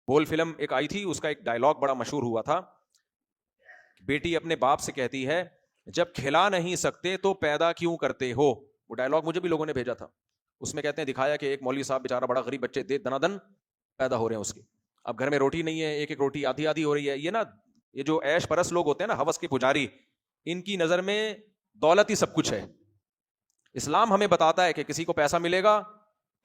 بول فلم ایک آئی تھی, اس کا ایک ڈائلاگ بڑا مشہور ہوا تھا. بیٹی اپنے باپ سے کہتی ہے, جب کھلا نہیں سکتے تو پیدا کیوں کرتے ہو. وہ ڈائلاگ مجھے بھی لوگوں نے بھیجا تھا. اس میں کہتے ہیں دکھایا کہ ایک مولوی صاحب بیچارہ بڑا غریب, بچے دنا دن پیدا ہو رہے ہیں اس کے, اب گھر میں روٹی نہیں ہے, ایک ایک روٹی آدھی آدھی ہو رہی ہے. یہ نا یہ جو عیش پرست لوگ ہوتے ہیں نا, ہوس کے پجاری, ان کی نظر میں دولت ہی سب کچھ ہے. اسلام ہمیں بتاتا ہے کہ کسی کو پیسہ ملے گا,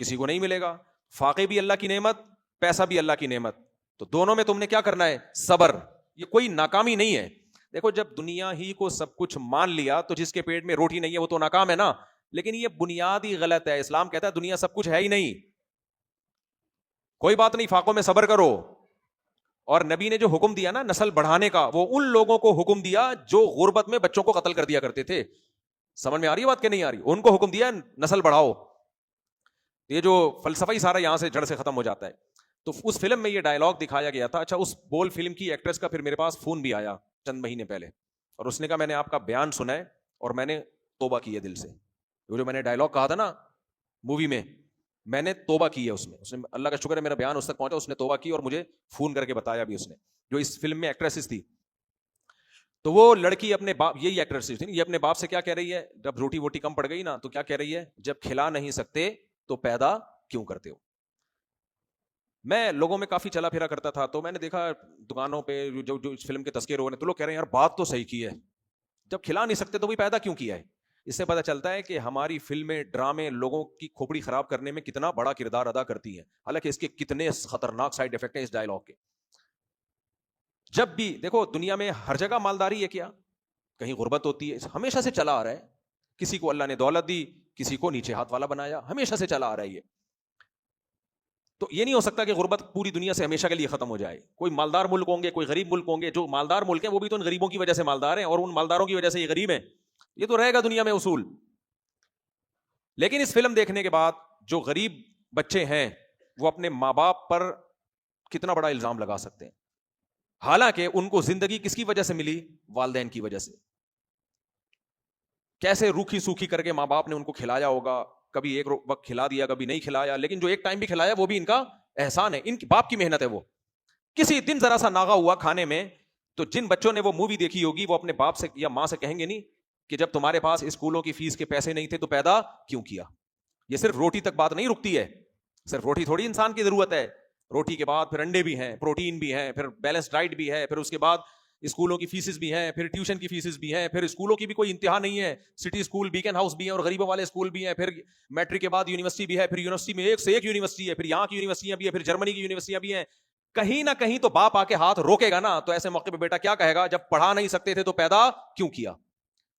کسی کو نہیں ملے گا. فاقے بھی اللہ کی نعمت, پیسہ بھی اللہ کی نعمت, تو دونوں میں تم نے کیا کرنا ہے, صبر. یہ کوئی ناکامی نہیں ہے. دیکھو جب دنیا ہی کو سب کچھ مان لیا تو جس کے پیٹ میں روٹی نہیں ہے وہ تو ناکام ہے نا. لیکن یہ بنیاد ہی غلط ہے. اسلام کہتا ہے دنیا سب کچھ ہے ہی نہیں, کوئی بات نہیں, فاقوں میں صبر کرو. اور نبی نے جو حکم دیا نا نسل بڑھانے کا, وہ ان لوگوں کو حکم دیا جو غربت میں بچوں کو قتل کر دیا کرتے تھے. سمجھ میں آ رہی ہے بات کہ نہیں آ رہی؟ ان کو حکم دیا نسل بڑھاؤ. یہ جو فلسفہ ہی سارا یہاں سے جڑ سے ختم ہو جاتا ہے. تو اس فلم میں یہ ڈائلاگ دکھایا گیا تھا. اچھا, اس بول فلم کی ایکٹریس کا پھر میرے پاس فون بھی آیا چند مہینے پہلے, اور اس نے کہا میں نے آپ کا بیان سنا ہے اور میں نے توبہ کی ہے دل سے. وہ جو میں نے ڈائلاگ کہا تھا نا مووی میں نے توبہ کی ہے اس میں. اللہ کا شکر ہے میرا بیان اس تک پہنچا, اس نے توبہ کی اور مجھے فون کر کے بتایا بھی اس نے, جو اس فلم میں ایکٹریس تھی. تو وہ لڑکی اپنے باپ, یہی ایکٹریس تھی, یہ اپنے باپ سے کیا کہہ رہی ہے, جب روٹی ووٹی کم پڑ گئی نا تو کیا کہہ رہی ہے, جب کھلا نہیں سکتے تو پیدا کیوں کرتے ہو. میں لوگوں میں کافی چلا پھرا کرتا تھا, تو میں نے دیکھا دکانوں پہ جو اس فلم کے تذکرے ہو رہے ہیں, تو لوگ کہہ رہے ہیں یار بات تو صحیح کی ہے, جب کھلا نہیں سکتے تو بھی پیدا کیوں کیا ہے. اس سے پتہ چلتا ہے کہ ہماری فلمیں, ڈرامے لوگوں کی کھوپڑی خراب کرنے میں کتنا بڑا کردار ادا کرتی ہیں. حالانکہ اس کے کتنے خطرناک سائیڈ افیکٹ ہیں اس ڈائلاگ کے. جب بھی دیکھو دنیا میں ہر جگہ مالداری ہے کیا, کہیں غربت ہوتی ہے, ہمیشہ سے چلا آ رہا ہے. کسی کو اللہ نے دولت دی, کسی کو نیچے ہاتھ والا بنایا, ہمیشہ سے چلا آ رہا ہے یہ. تو یہ نہیں ہو سکتا کہ غربت پوری دنیا سے ہمیشہ کے لیے ختم ہو جائے. کوئی مالدار ملک ہوں گے, کوئی غریب ملک ہوں گے. جو مالدار ملک ہیں وہ بھی تو ان غریبوں کی وجہ سے مالدار ہیں, اور ان مالداروں کی وجہ سے یہ غریب ہیں. یہ تو رہے گا دنیا میں اصول. لیکن اس فلم دیکھنے کے بعد جو غریب بچے ہیں وہ اپنے ماں باپ پر کتنا بڑا الزام لگا سکتے ہیں, حالانکہ ان کو زندگی کس کی وجہ سے ملی, والدین کی وجہ سے. کیسے روکھی سوکھی کر کے ماں باپ نے ان کو کھلایا ہوگا, کبھی ایک وقت کھلا دیا, کبھی نہیں کھلایا, لیکن جو ایک ٹائم بھی کھلایا وہ بھی ان کا احسان ہے, ان کی باپ کی محنت ہے. وہ کسی دن ذرا سا ناغا ہوا کھانے میں, تو جن بچوں نے وہ مووی دیکھی ہوگی وہ اپنے باپ سے یا ماں سے کہیں گے نہیں کہ جب تمہارے پاس اسکولوں کی فیس کے پیسے نہیں تھے تو پیدا کیوں کیا. یہ صرف روٹی تک بات نہیں رکتی ہے, صرف روٹی تھوڑی انسان کی ضرورت ہے. روٹی کے بعد پھر انڈے بھی ہیں, پروٹین بھی ہیں, پھر بیلنس ڈائٹ بھی ہے, پھر اس کے بعد اسکولوں کی فیسز بھی ہیں, پھر ٹیوشن کی فیسز بھی ہیں, پھر اسکولوں کی بھی کوئی انتہا نہیں ہے. سٹی اسکول, بیکن ہاؤس بھی ہیں, اور غریبوں والے اسکول بھی ہیں, پھر میٹرک کے بعد یونیورسٹی بھی ہے, پھر یونیورسٹی میں ایک سے ایک یونیورسٹی ہے, پھر یہاں کی یونیورسٹیاں بھی ہیں, پھر جرمنی کی یونیورسٹیاں بھی ہیں. کہیں نہ کہیں تو باپ آ کے ہاتھ روکے گا نا. تو ایسے موقع پہ بیٹا کیا کہے گا, جب پڑھا نہیں سکتے تھے تو پیدا کیوں کیا.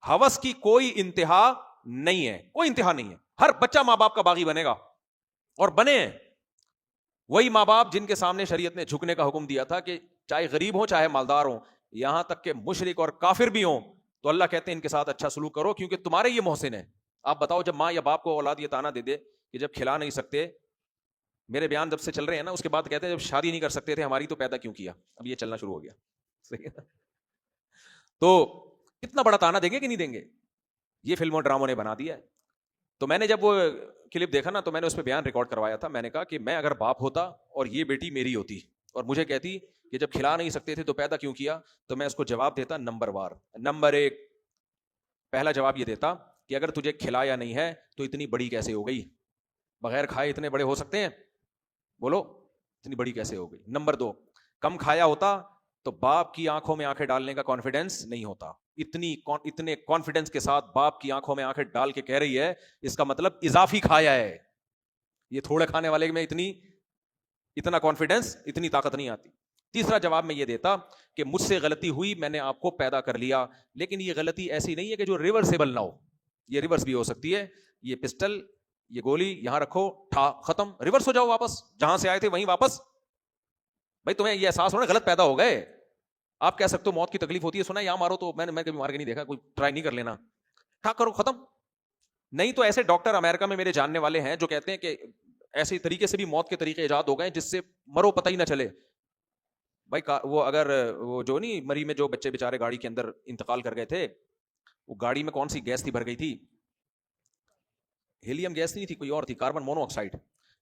ہوس کی کوئی انتہا نہیں ہے, کوئی انتہا نہیں ہے. ہر بچہ ماں باپ کا باغی بنے گا, اور بنے ہیں. وہی ماں باپ جن کے سامنے شریعت نے جھکنے کا حکم دیا تھا کہ چاہے غریب ہوں چاہے مالدار ہوں, یہاں تک کہ مشرک اور کافر بھی ہوں, تو اللہ کہتے ہیں ان کے ساتھ اچھا سلوک کرو کیونکہ تمہارے یہ محسن ہیں. آپ بتاؤ, جب ماں یا باپ کو اولاد یہ تانا دے دے کہ جب کھلا نہیں سکتے, میرے بیان جب سے چل رہے ہیں نا, اس کے بعد کہتے ہیں جب شادی نہیں کر سکتے تھے ہماری تو پیدا کیوں کیا. اب یہ چلنا شروع ہو گیا, صحیح ہے. تو کتنا بڑا تانا دیں گے کہ نہیں دیں گے, یہ فلموں ڈراموں نے بنا دیا ہے. تو میں نے جب وہ کلپ دیکھا نا, تو میں نے اس پہ بیان ریکارڈ کروایا تھا. میں نے کہا کہ میں اگر باپ ہوتا اور یہ بیٹی میری ہوتی اور مجھے کہتی کہ جب کھلا نہیں سکتے تھے تو پیدا کیوں کیا, تو میں اس کو جواب دیتا نمبر وار. نمبر ایک, پہلا جواب یہ دیتا کہ اگر تجھے کھلایا نہیں ہے تو اتنی بڑی کیسے ہو گئی, بغیر کھائے اتنے بڑے ہو سکتے ہیں, بولو اتنی بڑی کیسے ہو گئی. نمبر دو, کم کھایا ہوتا تو باپ کی آنکھوں میں آنکھیں ڈالنے کا کانفیڈنس نہیں ہوتا. اتنے کانفیڈنس کے ساتھ باپ کی آنکھوں میں آنکھیں ڈال کے کہہ رہی ہے, اس کا مطلب اضافی کھایا ہے. یہ تھوڑے کھانے والے میں اتنا کانفیڈنس, اتنی طاقت نہیں آتی. تیسرا جواب میں یہ دیتا کہ مجھ سے غلطی ہوئی, میں نے آپ کو پیدا کر لیا, لیکن یہ غلطی ایسی نہیں ہے کہ جو ریورسیبل نہ ہو. یہ ریورس بھی ہو سکتی ہے. یہ پسٹل, یہ گولی یہاں رکھو, ختم, ریورس ہو جاؤ واپس, جہاں سے آئے تھے وہیں واپس. بھائی تمہیں یہ احساس ہونا غلط پیدا ہو گئے. آپ کہہ سکتے ہو موت کی تکلیف ہوتی ہے, سنا یہاں مارو, تو میں کبھی مار کے نہیں دیکھا, کوئی ٹرائی نہیں کر لینا, کرو ختم. نہیں تو ایسے ڈاکٹر امریکہ میں میرے جاننے والے ہیں جو کہتے ہیں کہ ایسے طریقے سے بھی موت کے طریقے ایجاد ہو گئے جس سے مرو پتہ ہی نہ چلے. بھائی وہ اگر وہ جو نہیں مری میں جو بچے بےچارے گاڑی کے اندر انتقال کر گئے تھے, وہ گاڑی میں کون سی گیس تھی بھر گئی تھی, ہیلیم گیس نہیں تھی, کوئی اور تھی, کاربن مونو آکسائڈ.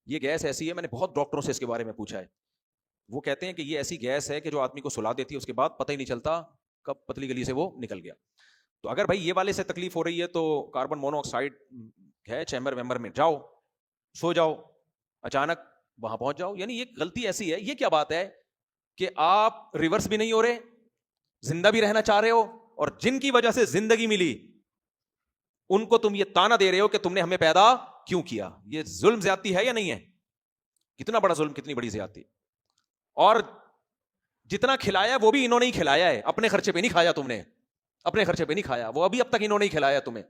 یہ گیس ایسی ہے, میں نے بہت ڈاکٹروں سے اس کے بارے میں پوچھا ہے, وہ کہتے ہیں کہ یہ ایسی گیس ہے کہ جو آدمی کو سلا دیتی ہے، اس کے بعد پتہ ہی نہیں چلتا کب پتلی گلی سے وہ نکل گیا. تو اگر بھائی یہ والے سے تکلیف ہو رہی ہے تو کاربن مونو آکسائڈ ہے چیمبر ویمبر میں، جاؤ سو جاؤ، اچانک وہاں پہنچ جاؤ. یعنی یہ غلطی ایسی ہے. یہ کیا بات ہے کہ آپ ریورس بھی نہیں ہو رہے، زندہ بھی رہنا چاہ رہے ہو، اور جن کی وجہ سے زندگی ملی ان کو تم یہ تانا دے رہے ہو کہ تم نے ہمیں پیدا کیوں کیا. یہ ظلم زیادتی ہے یا نہیں ہے؟ کتنا بڑا ظلم، کتنی بڑی زیادتی. اور جتنا کھلایا وہ بھی انہوں نے ہی کھلایا ہے، اپنے خرچے پہ نہیں کھایا تم نے، اپنے خرچے پہ نہیں کھایا، وہ ابھی اب تک انہوں نے ہی کھلایا تمہیں.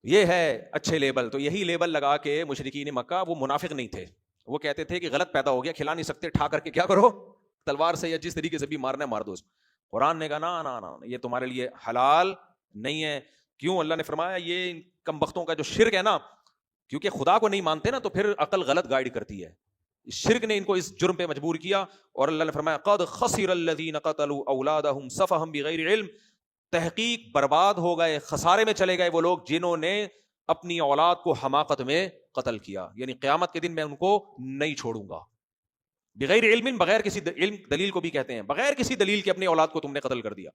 یہ ہے اچھے لیبل. تو یہی لیبل لگا کے مشرکین مکہ، وہ منافق نہیں تھے، وہ کہتے تھے کہ غلط پیدا ہو گیا، کھلا نہیں سکتے، ٹھا کر کے کیا کرو، تلوار سے یا جس طریقے سے بھی مارنا ہے مار دو. قرآن نے کہا نا نا نا، یہ تمہارے لیے حلال نہیں ہے. کیوں؟ اللہ نے فرمایا یہ کم بختوں کا جو شرک ہے نا، کیونکہ خدا کو نہیں مانتے نا، تو پھر عقل غلط گائیڈ کرتی ہے. شرک نے ان کو اس جرم پہ مجبور کیا. اور اللہ نے فرمایا قد خسر الذین قتلوا اولادهم سفہا بغیر علم، تحقیق برباد ہو گئے، خسارے میں چلے گئے وہ لوگ جنہوں نے اپنی اولاد کو حماقت میں قتل کیا. یعنی قیامت کے دن میں ان کو نہیں چھوڑوں گا. بغیر علم، بغیر کسی علم، دلیل کو بھی کہتے ہیں، بغیر کسی دلیل کے اپنی اولاد کو تم نے قتل کر دیا.